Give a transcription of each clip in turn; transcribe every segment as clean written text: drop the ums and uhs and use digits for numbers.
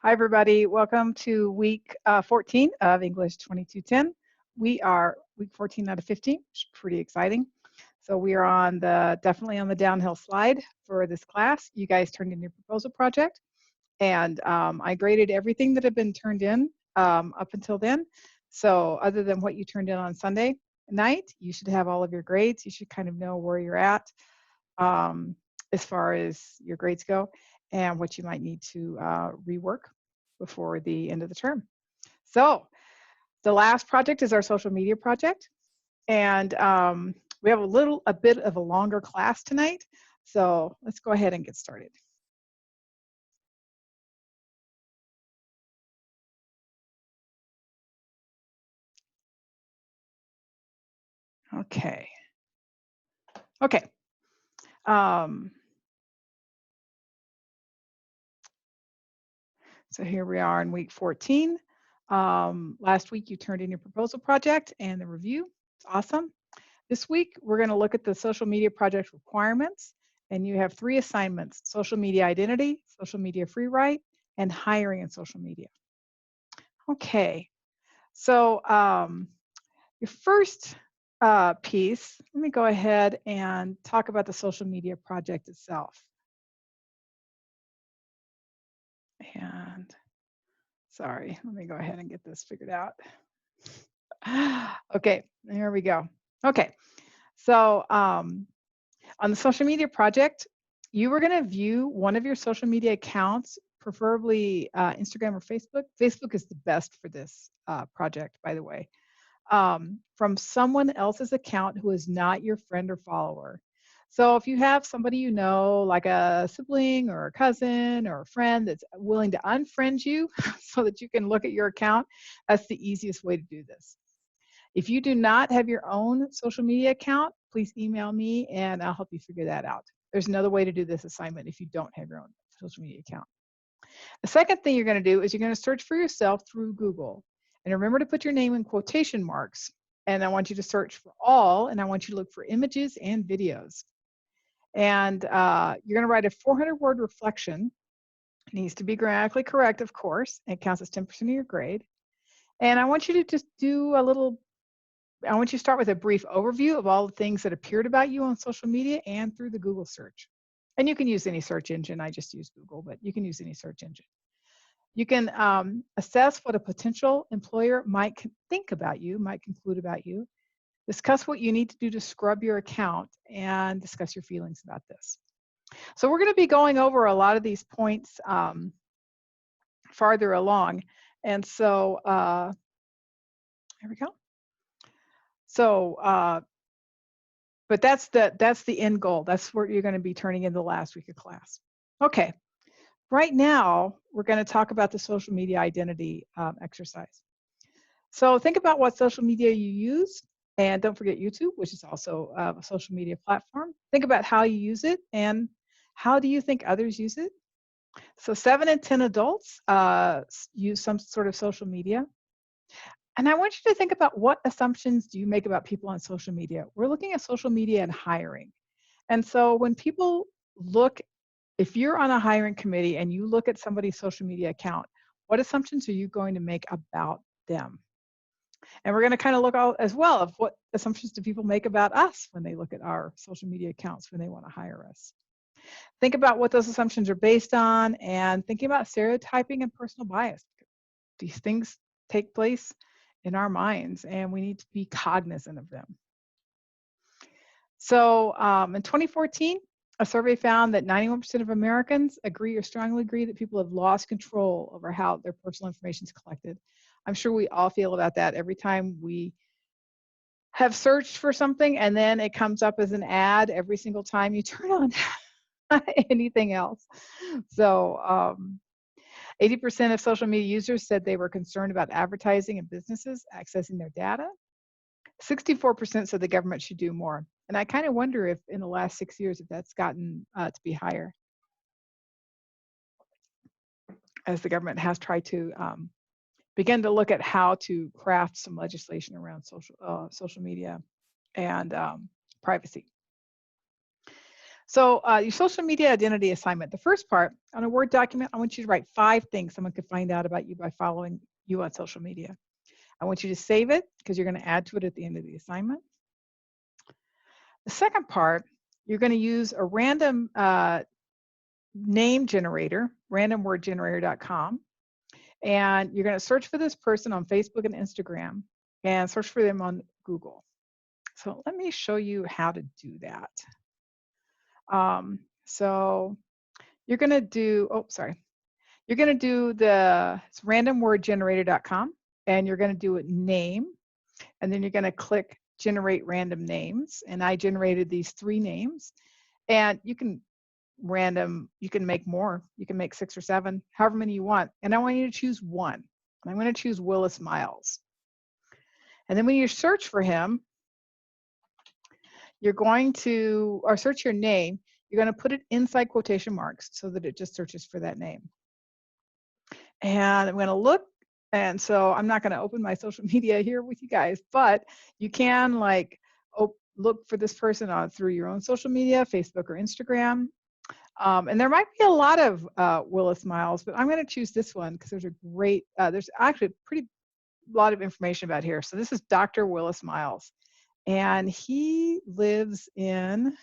Hi, everybody. Welcome to week 14 of English 2210. We are week 14 out of 15, which is pretty exciting. So we are definitely on the downhill slide for this class. You guys turned in your proposal project, and I graded everything that had been turned in up until then. So other than what you turned in on Sunday night, you should have all of your grades. You should kind of know where you're at um, as far as your grades go and what you might need to rework before the end of the term. So the last project is our social media project. And we have a bit of a longer class tonight. So let's go ahead and get started. Okay. Okay. So here we are in week 14. Last week you turned in your proposal project and the review. It's awesome. This week we're going to look at the social media project requirements, and you have 3 assignments: social media identity, social media free write, and hiring in social media. Okay, so your first piece, let me go ahead and talk about the social media project itself. And sorry, let me go ahead and get this figured out. Okay, here we go. Okay, so on the social media project, you were going to view one of your social media accounts, preferably Instagram or Facebook. Facebook is the best for this project, by the way, from someone else's account who is not your friend or follower. So if you have somebody you know, like a sibling or a cousin or a friend that's willing to unfriend you so that you can look at your account, that's the easiest way to do this. If you do not have your own social media account, please email me and I'll help you figure that out. There's another way to do this assignment if you don't have your own social media account. The second thing you're going to do is you're going to search for yourself through Google. And remember to put your name in quotation marks. And I want you to search for all, and I want you to look for images and videos. And you're going to write a 400-word reflection. It needs to be grammatically correct, of course. It counts as 10% of your grade. And I want you to just do I want you to start with a brief overview of all the things that appeared about you on social media and through the Google search. And you can use any search engine. I just use Google, but you can use any search engine. You can assess what a potential employer might think about you, might conclude about you, discuss what you need to do to scrub your account, and discuss your feelings about this. So we're going to be going over a lot of these points farther along. And so here we go. So, but that's the end goal. That's what you're going to be turning in the last week of class. Okay, right now we're going to talk about the social media identity exercise. So think about what social media you use, and don't forget YouTube, which is also a social media platform. Think about how you use it and how do you think others use it. So 7 in 10 adults use some sort of social media. And I want you to think about what assumptions do you make about people on social media. We're looking at social media and hiring. And so when people look, if you're on a hiring committee and you look at somebody's social media account, what assumptions are you going to make about them? And we're going to kind of look as well of what assumptions do people make about us when they look at our social media accounts when they want to hire us. Think about what those assumptions are based on and thinking about stereotyping and personal bias. These things take place in our minds and we need to be cognizant of them. So in 2014, a survey found that 91% of Americans agree or strongly agree that people have lost control over how their personal information is collected. I'm sure we all feel about that every time we have searched for something and then it comes up as an ad every single time you turn on anything else. So 80% of social media users said they were concerned about advertising and businesses accessing their data. 64% said the government should do more. And I kind of wonder if in the last 6 years, if that's gotten to be higher, as the government has tried to begin to look at how to craft some legislation around social media and privacy. So your social media identity assignment, the first part on a Word document, I want you to write 5 things someone could find out about you by following you on social media. I want you to save it because you're going to add to it at the end of the assignment. The second part, you're going to use a random name generator, randomwordgenerator.com, and you're going to search for this person on Facebook and Instagram and search for them on Google. So let me show you how to do that. So you're going to do, you're going to do it's randomwordgenerator.com, and you're going to do it name, and then you're going to click generate random names. And I generated these 3 names, and you can make more. You can make 6 or 7, however many you want. And I want you to choose one. I'm going to choose Willis Miles. And then when you search for him, you're going to, or search your name, you're going to put it inside quotation marks so that it just searches for that name. And I'm going to look, and so I'm not going to open my social media here with you guys, but you can look for this person through your own social media, Facebook or Instagram. And there might be a lot of Willis Miles, but I'm going to choose this one because there's a great, there's actually a pretty lot of information about here. So this is Dr. Willis Miles, and he lives in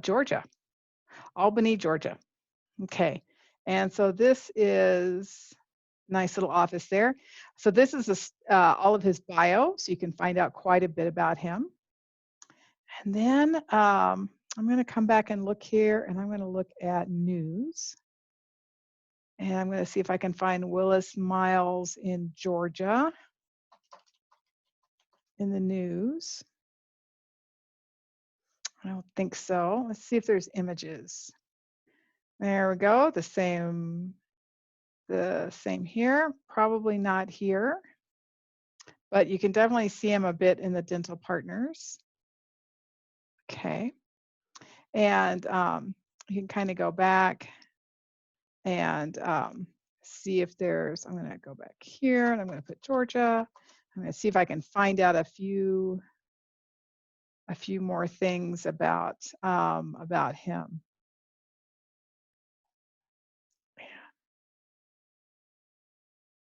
Georgia, Albany, Georgia. Okay, and so this is nice little office there. So this is all of his bio, so you can find out quite a bit about him. And then I'm going to come back and look here, and I'm going to look at news. And I'm going to see if I can find Willis Miles in Georgia in the news. I don't think so. Let's see if there's images. There we go. The same here. Probably not here, but you can definitely see him a bit in the Dental Partners. Okay. And you can kind of go back and see if there's, I'm going to go back here and I'm going to put Georgia. I'm going to see if I can find out a few more things about him.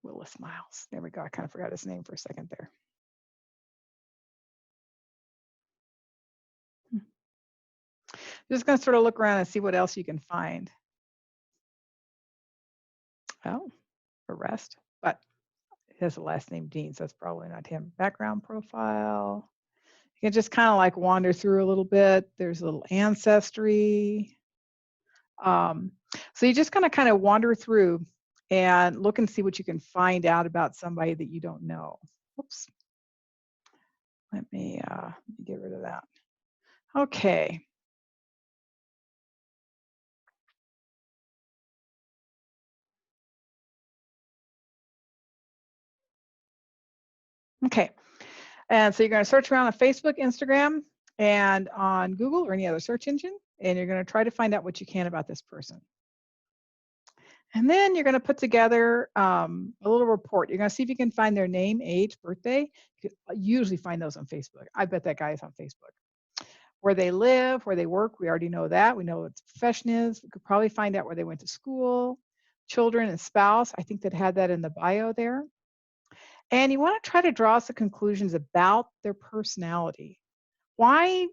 Willis Miles. There we go. I kind of forgot his name for a second there. Just going to sort of look around and see what else you can find. Oh, arrest, but he has the last name Dean, so that's probably not him. Background profile. You can just kind of like wander through a little bit. There's a little ancestry. So you're just going to kind of wander through and look and see what you can find out about somebody that you don't know. Oops. Let me get rid of that. Okay. Okay. And so you're going to search around on Facebook, Instagram, and on Google or any other search engine, and you're going to try to find out what you can about this person. And then you're going to put together a little report. You're going to see if you can find their name, age, birthday. You can usually find those on Facebook. I bet that guy is on Facebook. Where they live, where they work, we already know that. We know what the profession is. We could probably find out where they went to school, children and spouse. I think that had that in the bio there. And you want to try to draw some conclusions about their personality. Why?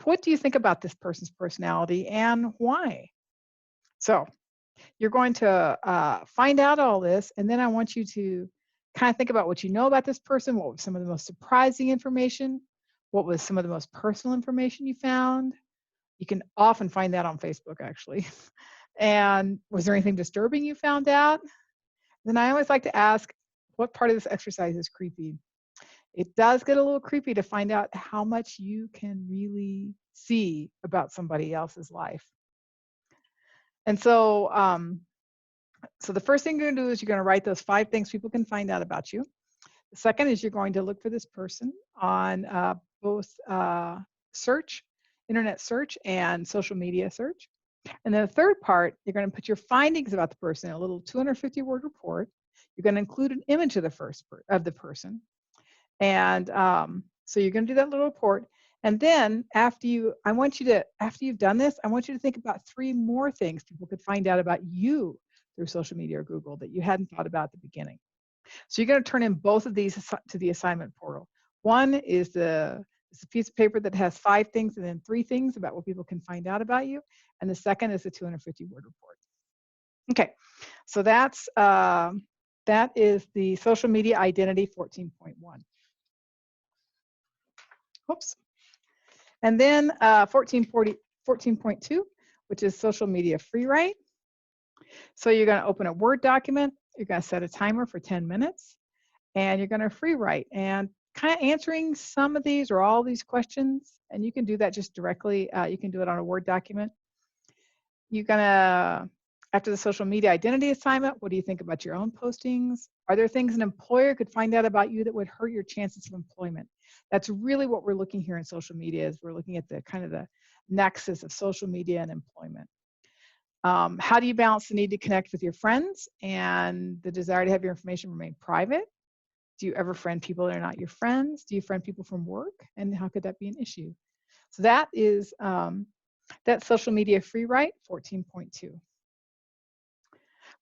What do you think about this person's personality and why? So you're going to find out all this, and then I want you to kind of think about what you know about this person. What was some of the most surprising information? What was some of the most personal information you found? You can often find that on Facebook, actually. And was there anything disturbing you found out? Then I always like to ask, what part of this exercise is creepy? It does get a little creepy to find out how much you can really see about somebody else's life. And so, so the first thing you're going to do is you're going to write those 5 things people can find out about you. The second is you're going to look for this person on both search, internet search, and social media search. And then the third part, you're going to put your findings about the person in a little 250-word report. You're going to include an image of the person. And So you're going to do that little report. And then after you've done this, I want you to think about 3 more things people could find out about you through social media or Google that you hadn't thought about at the beginning. So you're going to turn in both of these to the assignment portal. One is it's a piece of paper that has 5 things and then 3 things about what people can find out about you. And the second is a 250-word report. Okay, so that is the social media identity 14.1. Whoops. And then 14.2, which is social media free write. So you're going to open a Word document. You're going to set a timer for 10 minutes, and you're going to free write and kind of answering some of these or all these questions. And you can do that just directly. You can do it on a Word document. You're going to, after the social media identity assignment, what do you think about your own postings? Are there things an employer could find out about you that would hurt your chances of employment? That's really what we're looking here in social media, is we're looking at the kind of the nexus of social media and employment. How do you balance the need to connect with your friends and the desire to have your information remain private? Do you ever friend people that are not your friends? Do you friend people from work? And how could that be an issue? So that is that social media free write 14.2.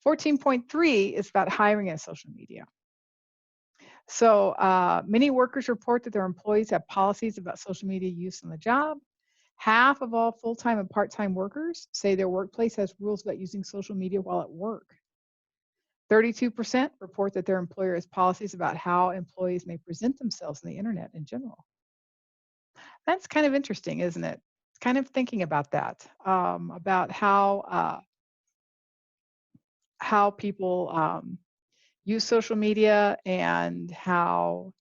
14.3 is about hiring in social media. So many workers report that their employees have policies about social media use on the job. Half of all full-time and part-time workers say their workplace has rules about using social media while at work. 32% report that their employer has policies about how employees may present themselves on the internet in general. That's kind of interesting, isn't it? Kind of thinking about that, about how people use social media and how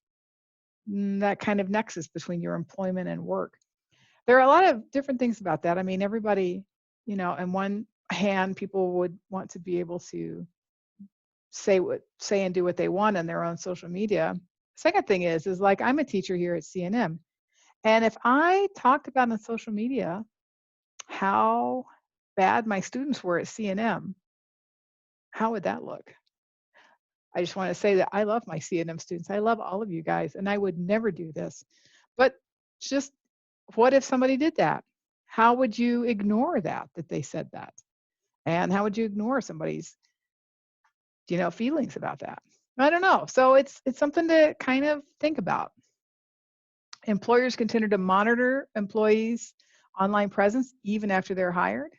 that kind of nexus between your employment and work. There are a lot of different things about that. I mean, everybody, on one hand, people would want to be able to say and do what they want on their own social media. Second thing is like, I'm a teacher here at CNM, and if I talked about on social media how bad my students were at CNM, how would that look? I just want to say that I love my CNM students. I love all of you guys, and I would never do this. But just what if somebody did that? How would you ignore that they said that? And how would you ignore somebody's, feelings about that? I don't know. So it's something to kind of think about. Employers continue to monitor employees' online presence even after they're hired.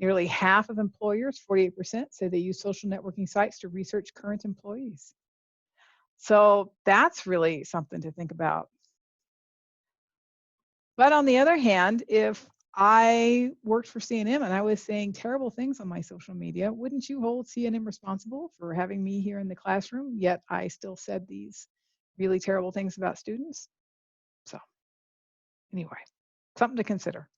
Nearly half of employers, 48%, say they use social networking sites to research current employees. So that's really something to think about. But on the other hand, if I worked for CNM and I was saying terrible things on my social media, wouldn't you hold CNM responsible for having me here in the classroom, yet I still said these really terrible things about students? So anyway, something to consider.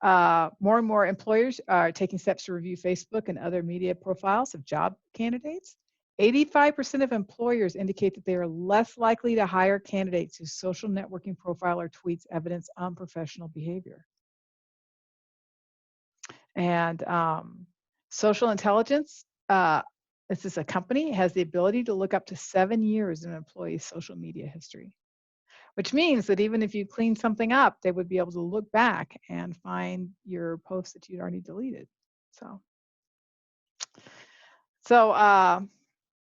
More and more employers are taking steps to review Facebook and other media profiles of job candidates. 85% of employers indicate that they are less likely to hire candidates whose social networking profile or tweets evidence unprofessional behavior. And social intelligence, this is a company, has the ability to look up to 7 years in an employee's social media history, which means that even if you clean something up, they would be able to look back and find your post that you'd already deleted. So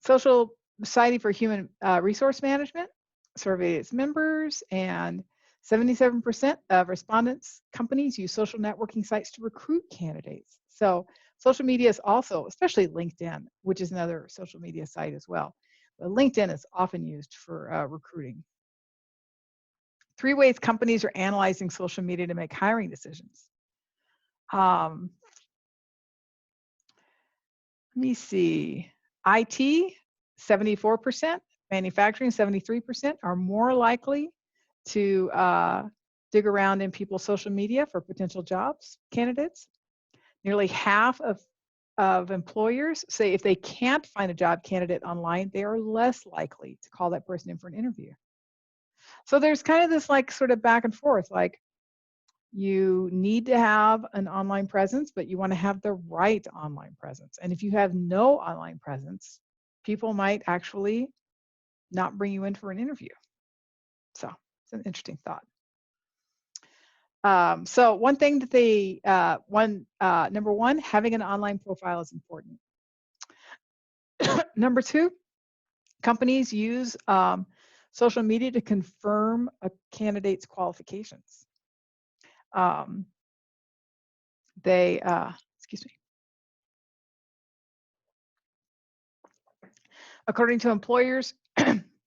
Social Society for Human Resource Management surveyed its members, and 77% of respondents' companies use social networking sites to recruit candidates. So social media is also, especially LinkedIn, which is another social media site as well. But LinkedIn is often used for recruiting. 3 ways companies are analyzing social media to make hiring decisions. Let me see. IT, 74%, manufacturing, 73%, are more likely to dig around in people's social media for potential jobs candidates. Nearly half of employers say if they can't find a job candidate online, they are less likely to call that person in for an interview. So there's kind of this like sort of back and forth, like you need to have an online presence, but you want to have the right online presence. And if you have no online presence, people might actually not bring you in for an interview. So It's an interesting thought. So one thing that number one, having an online profile is important. Number two, companies use social media to confirm a candidate's qualifications. Um, excuse me. According to employers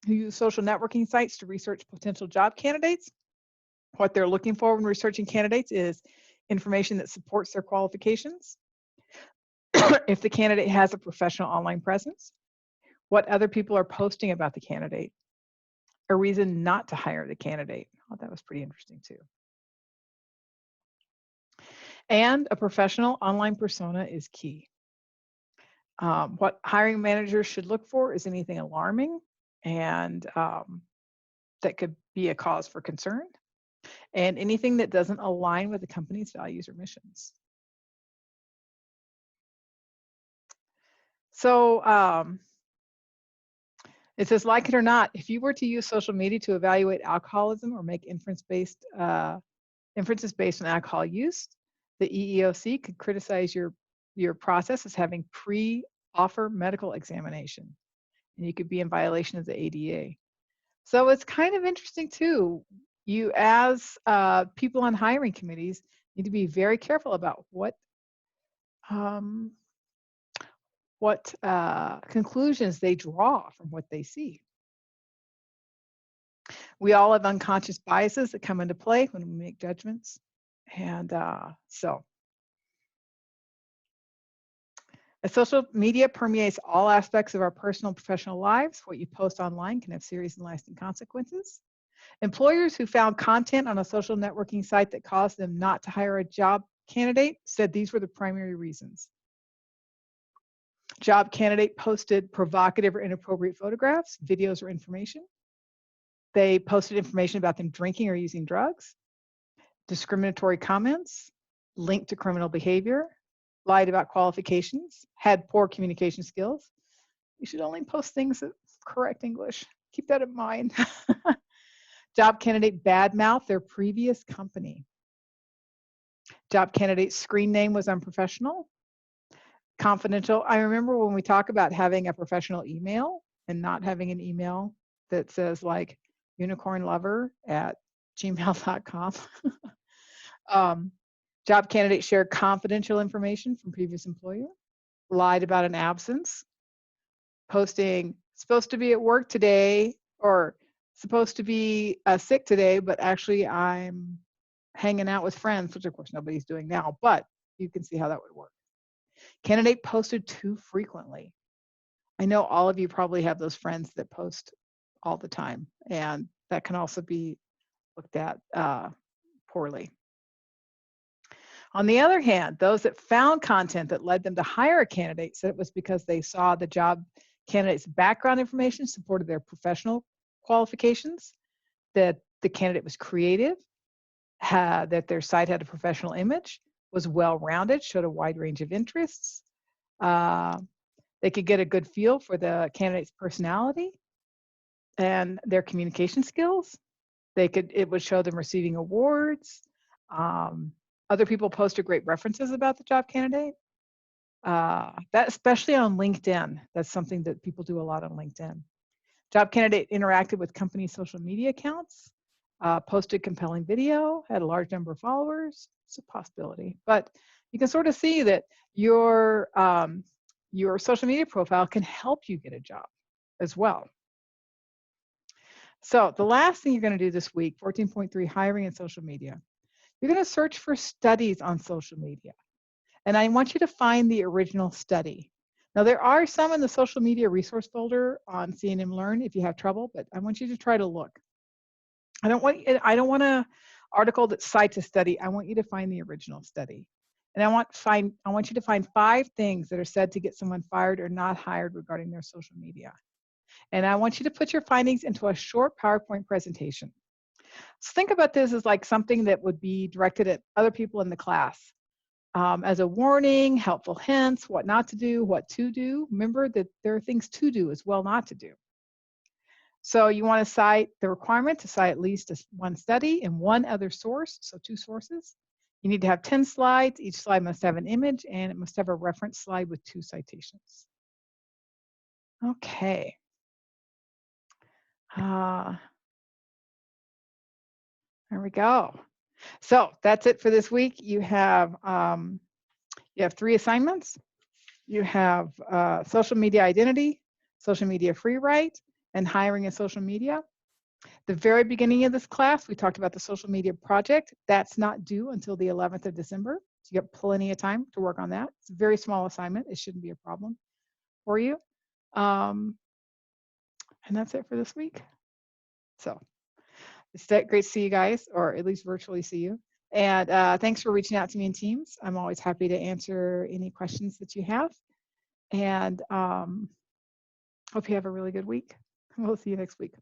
who use social networking sites to research potential job candidates, what they're looking for when researching candidates is information that supports their qualifications. If the candidate has a professional online presence, what other people are posting about the candidate, a reason not to hire the candidate. Oh, that was pretty interesting too. And a professional online persona is key. What hiring managers should look for is anything alarming and that could be a cause for concern, and anything that doesn't align with the company's values or missions. So it says, like it or not, if you were to use social media to evaluate alcoholism or make inferences based on alcohol use, the EEOC could criticize your process as having pre-offer medical examination, and you could be in violation of the ADA. So it's kind of interesting too. You, as people on hiring committees, need to be very careful about what conclusions they draw from what they see. We all have unconscious biases that come into play when we make judgments. And so as social media permeates all aspects of our personal and professional lives, what you post online can have serious and lasting consequences. Employers who found content on a social networking site that caused them not to hire a job candidate said these were the primary reasons. Job candidate posted provocative or inappropriate photographs, videos, or information. They posted information about them drinking or using drugs, discriminatory comments, linked to criminal behavior, lied about qualifications, had poor communication skills. You should only post things that correct English. Keep that in mind. Job candidate badmouthed their previous company. Job candidate's screen name was unprofessional. Confidential. I remember when we talk about having a professional email and not having an email that says like unicornlover@gmail.com. Job candidate shared confidential information from previous employer, lied about an absence, posting supposed to be at work today or supposed to be sick today, but actually I'm hanging out with friends, which of course nobody's doing now, but you can see how that would work. Candidate posted too frequently. I know all of you probably have those friends that post all the time, and that can also be looked at poorly. On the other hand, those that found content that led them to hire a candidate said it was because they saw the job candidate's background information supported their professional qualifications, that the candidate was creative, that their site had a professional image, was well-rounded, showed a wide range of interests. They could get a good feel for the candidate's personality and their communication skills. It would show them receiving awards. Other people posted great references about the job candidate. That especially on LinkedIn, that's something that people do a lot on LinkedIn. Job candidate interacted with company social media accounts, posted compelling video, had a large number of followers. It's a possibility, but you can sort of see that your social media profile can help you get a job as well. So the last thing you're going to do this week, 14.3, hiring and social media. You're going to search for studies on social media. And I want you to find the original study. Now, there are some in the social media resource folder on CNN Learn if you have trouble, but I want you to try to look. I don't want an article that cites a study. I want you to find the original study. And I want you to find 5 things that are said to get someone fired or not hired regarding their social media. And I want you to put your findings into a short PowerPoint presentation. So think about this as like something that would be directed at other people in the class. As a warning, helpful hints, what not to do, what to do. Remember that there are things to do as well not to do. So you want to cite the requirement to cite at least one study and one other source, so 2 sources. You need to have 10 slides. Each slide must have an image, and it must have a reference slide with 2 citations. Okay. There we go. So that's it for this week. You have 3 assignments. You have social media identity, social media free write, and hiring in social media. The very beginning of this class, we talked about the social media project. That's not due until the 11th of December. So you have plenty of time to work on that. It's a very small assignment. It shouldn't be a problem for you. And that's it for this week. So it's great to see you guys, or at least virtually see you. And thanks for reaching out to me in Teams. I'm always happy to answer any questions that you have. And hope you have a really good week. We'll see you next week.